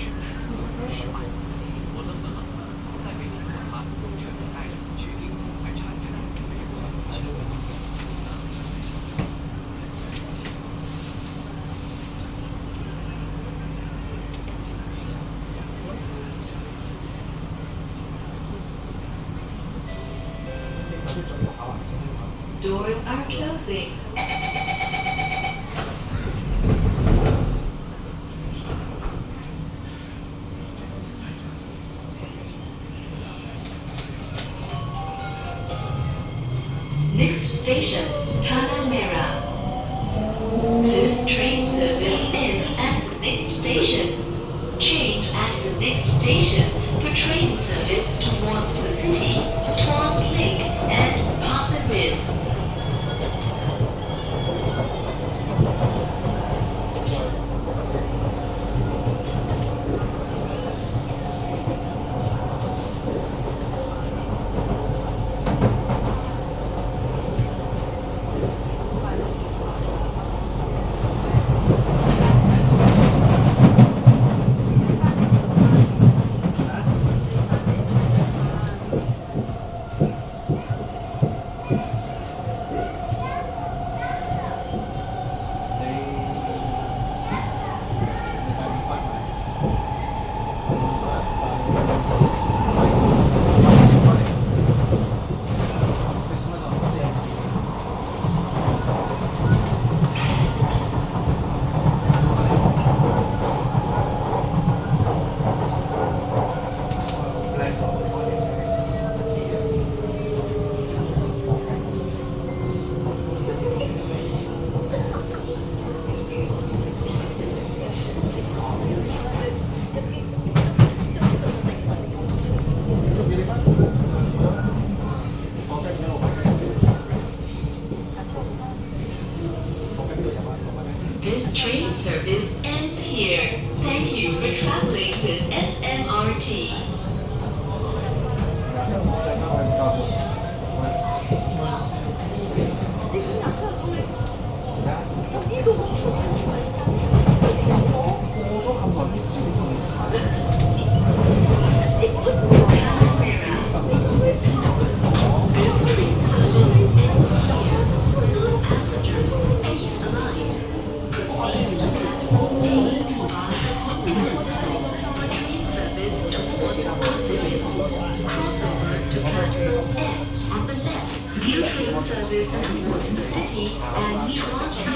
是不是特别失败？我愣了愣，从来没听过他用这种带着不确定还掺着点自由的语气说话。Doors are closing. Next station, Tanah Merah. This train service ends at the next station. Change at the next station for train service towards the city, towards Lake and Pasir Ris. This train service ends here. Thank you for traveling with SMRT. Service towards the city and towards the